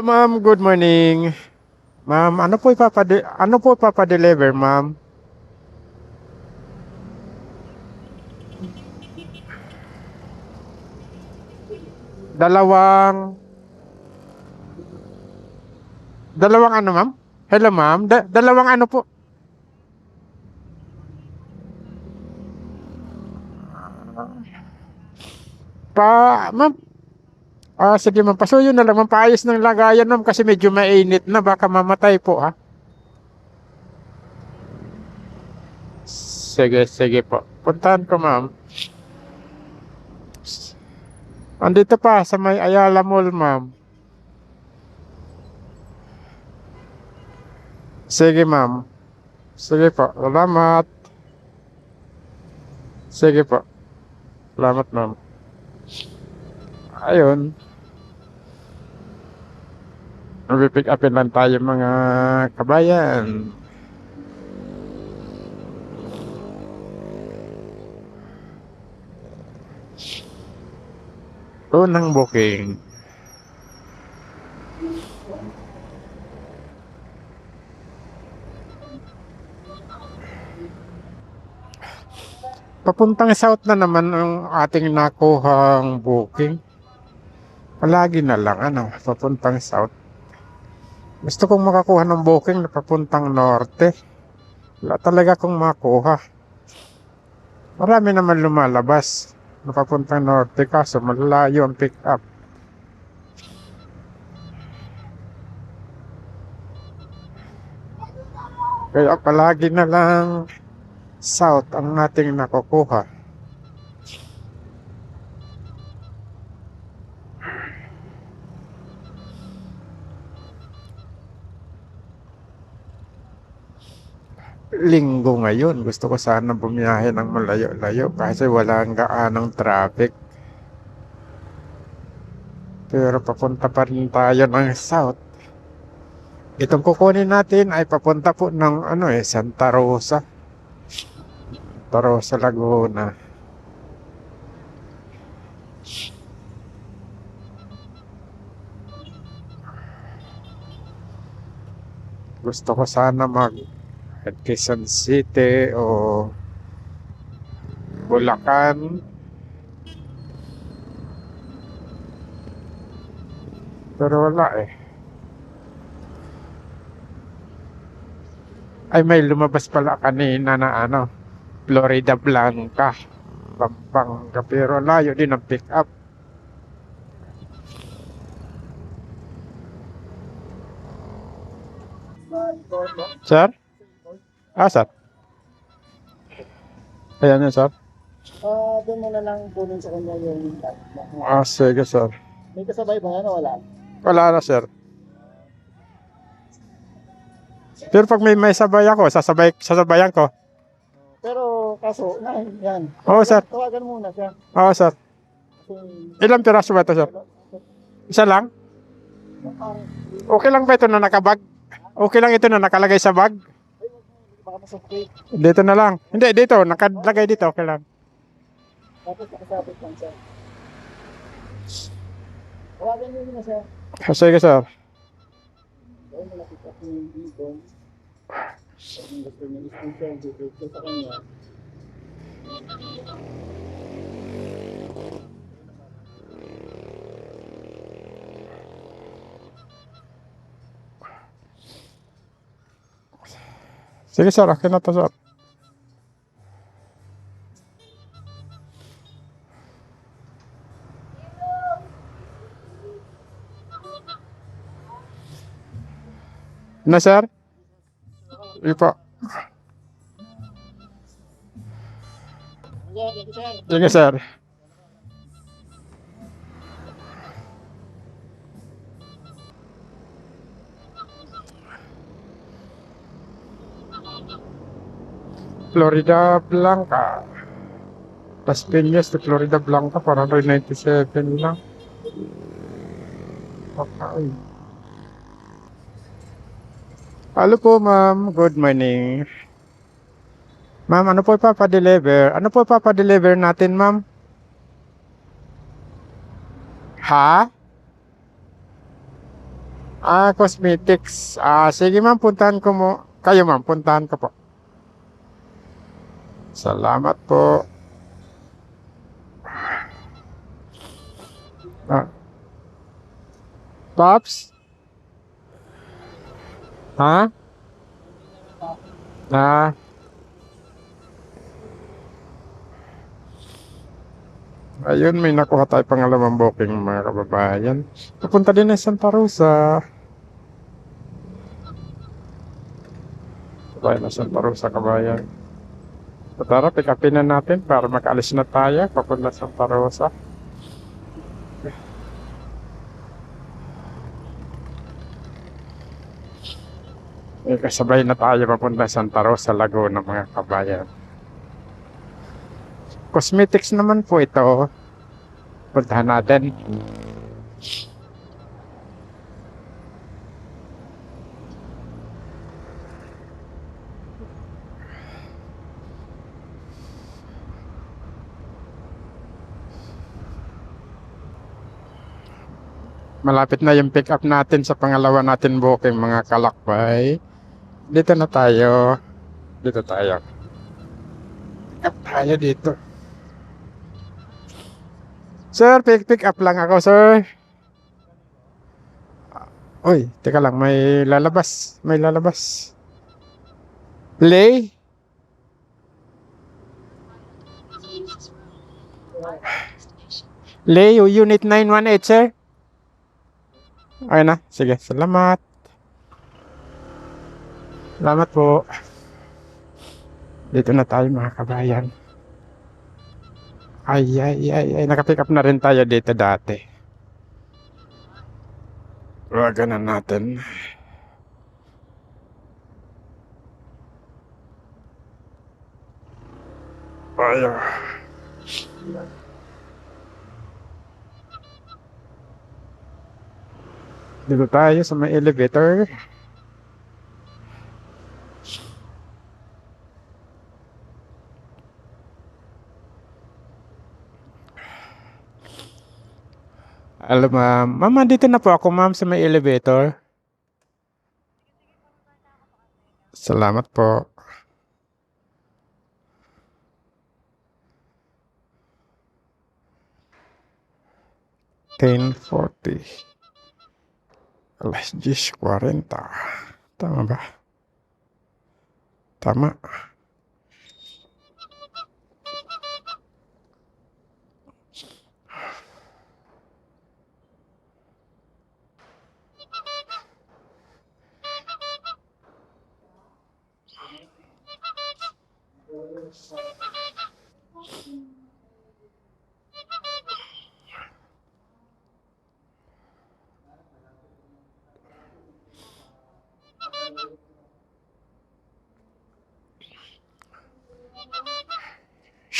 Hello, ma'am. Good morning. Ma'am, ano po ipapa-deliver, ma'am? Dalawang dalawang ano, ma'am? Hello, ma'am. Dalawang ano po? Ma'am. Sige, ma'am. Pasuyo na lang, ma'am. Paayos ng lagayan, ma'am, kasi medyo mainit na. Baka mamatay po, ha? Sige, sige po. Puntahan ko, ma'am. Andito pa sa may Ayala Mall, ma'am. Sige, ma'am. Sige po. Salamat. Sige po. Salamat, ma'am. Ayun. Pick upin lang tayo mga kabayan. Unang booking. Papuntang south na naman ang ating nakuhang booking. Palagi na lang, papuntang south. Gusto kong makakuha ng booking na papuntang norte. Wala talaga kong makuha. Marami naman lumalabas na papuntang norte, kaso malayo ang pick up. Kaya palagi na lang south ang nating nakukuha. Linggo ngayon, gusto ko sana bumiyahe ng malayo-layo kasi walang gaanong traffic. Pero papunta pa rin tayo ng south. Itong kukunin natin ay papunta po ng Santa Rosa. Santa Rosa, Laguna. Gusto ko sana Quezon City o Bulacan. Pero wala eh. Ay, may lumabas pala kanina na Florida Blanca, Pampanga. Pero layo din ang pick up. Sir? Sir? Ayan yun, sir. Doon mo na lang kunin sa kanya yung Sige, sir. may kasabay ba yan o wala? Wala na, sir. Pero pag may sabay ako, sasabayan ko. Pero kaso, yan. Oo, sir. Tawagan muna siya. Oo, sir. Kasi, Ilang piraso ba ito, sir? Isa lang? Okay lang ba ito na nakabag? Okay lang ito na nakalagay sa bag? baka masakit. Dito na lang. Hindi, dito. Nakalagay dito. Okay lang. Tapos nakasabit lang siya. Tawagan niyo muna siya. Sige, sir. Ayun, malapit ako yung dito. Kung gusto niya i-sponsor yung dito sa kanya. Sige, sir. Okay na to, sir. Na, sir? Sige po. Sige, sir. Florida Blanca. Las Piñas de Florida Blanca, para 97 lang. Okay. Hello po, ma'am. Good morning. Ma'am, ano po ipapa-deliver? Ano po ipapa-deliver natin, ma'am? Ha? Cosmetics. Sige ma'am, puntahan ko mo. Kayo ma'am, puntahan ko po. Salamat po. Ah, Pops? Ha? Ah, ayun, may nakuha tayo pangalawang booking mga kababayan. Pupunta din ng Santa Rosa. Bayan ng Santa Rosa, kabayan. So, tara, pick upin na natin para makaalis na tayo. Papunta sa Santa Rosa. Kasabay na tayo papunta sa Santa Rosa, Laguna mga kabayan. Cosmetics naman po ito. Puntahan natin. Malapit na yung pick up natin sa pangalawa natin booking mga kalakbay. Dito na tayo. Dito tayo. Pick up tayo dito. Sir, pick up lang ako, sir. Uy, teka lang, may lalabas. May lalabas. Lay? Lay, Unit 918, sir. Okay na, sige, salamat. Salamat po. Dito na tayo mga kabayan. Ay, nakapick up na rin tayo dito dati. Wagan na natin. Ay, dito tayo sa may elevator. Alam ma'am, mama, dito na po ako ma'am sa may elevator. Salamat po. $10.40. Alas 10.40. Tama ba? Tama.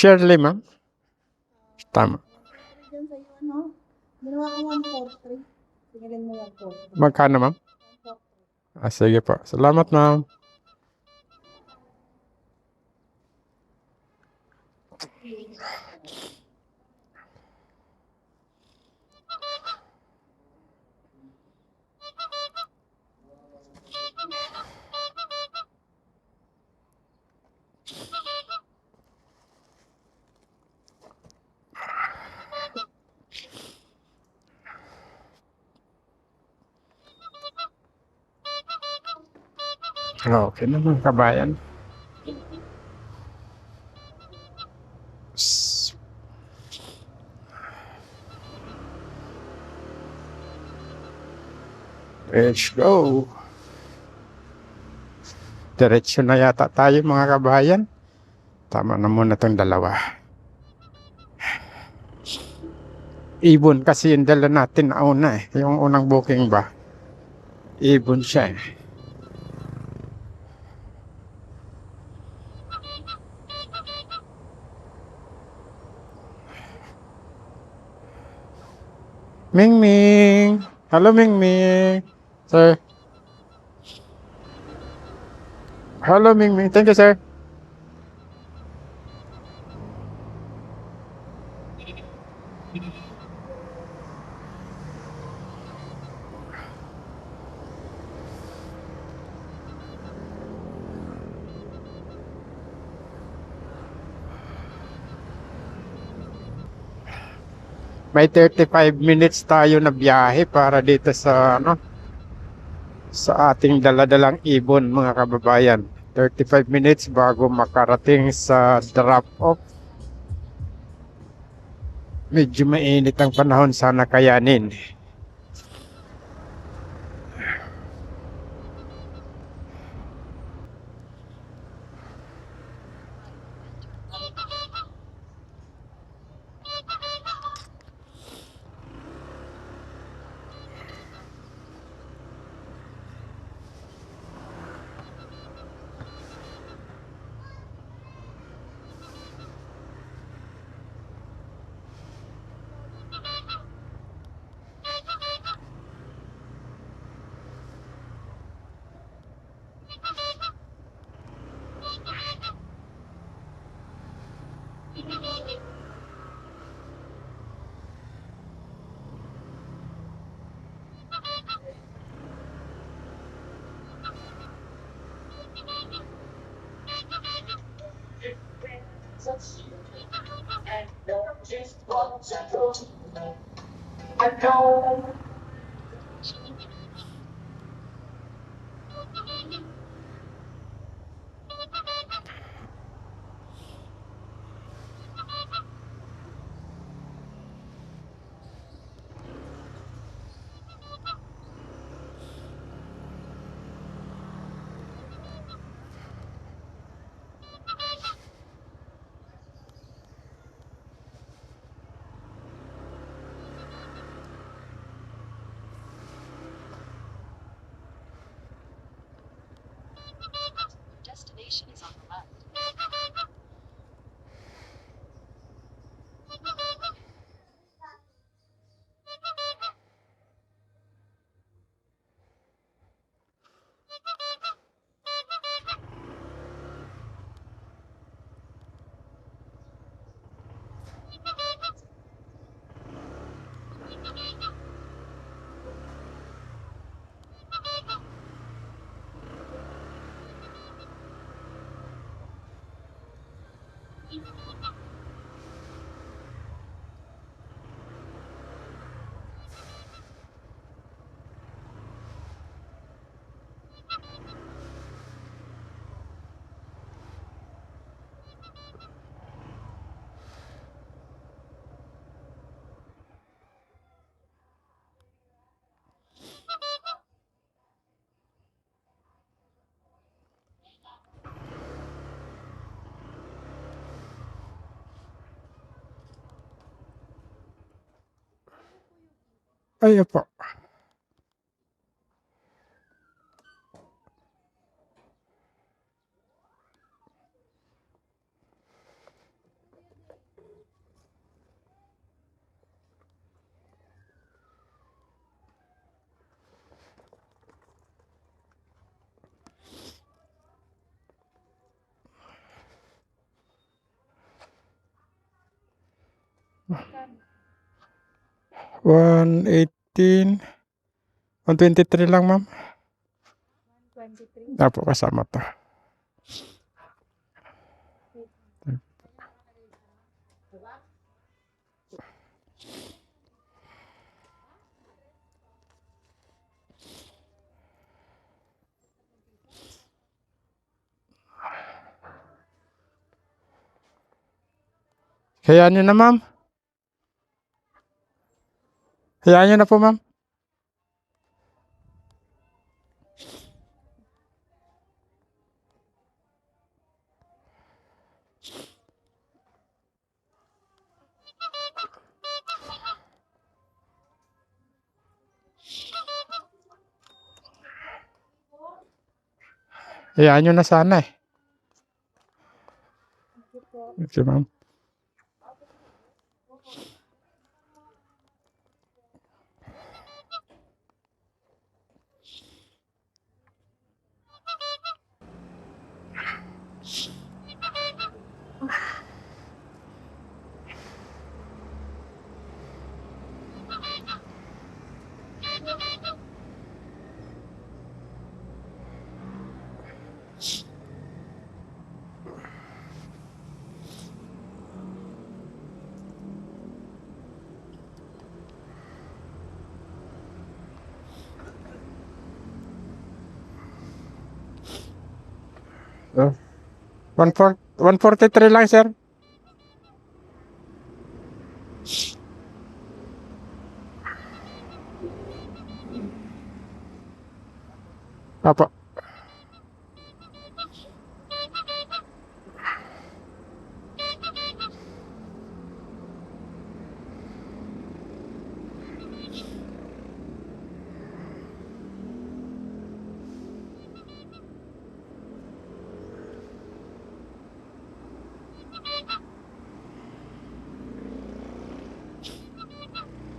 Shirley, ma'am. Tama. Diyan sa'yo, ano? Ginawa ko 143. Tingnan mo 143. Magkano, ma'am? 143. Sige po. Salamat, ma'am. Okay naman, kabayan. Let's go. Diretso na yata tayo mga kabayan. Tama na muna itong dalawa. Ibon kasi yung dala natin nauna eh. Yung unang booking ba? Ibon siya eh. Ming Ming. Hello Ming Ming. Sir. Hello Ming Ming. Thank you, sir. May 35 minutes tayo na biyahe para dito sa ano, sa ating daladalang ibon mga kababayan. 35 minutes bago makarating sa drop off. Medyo mainit ang panahon, sana kayanin. Destination is on the left. Ay, po. Magkano? 118, 123 lang, ma'am. 123. Apo, kasama to. Hayaan nyo na, ma'am. Hayaan nyo na po, ma'am. Hayaan nyo na sana eh. Thank you po. Okay, ma'am. Oh. 143 lang, sir. Apo.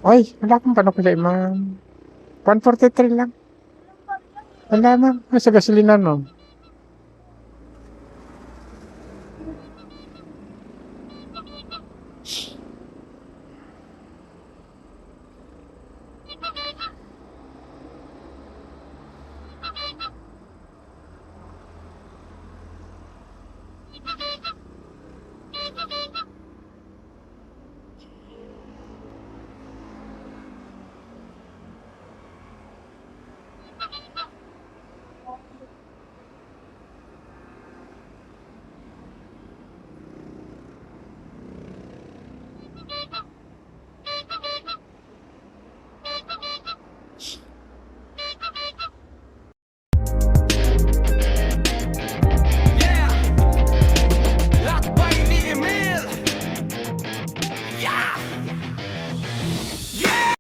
Ay, wala akong panukli, ma'am. 143 lang. Wala, ma'am. Ay, sa gasolina, no? Yeah! Lakbay ni Emil! Yeah!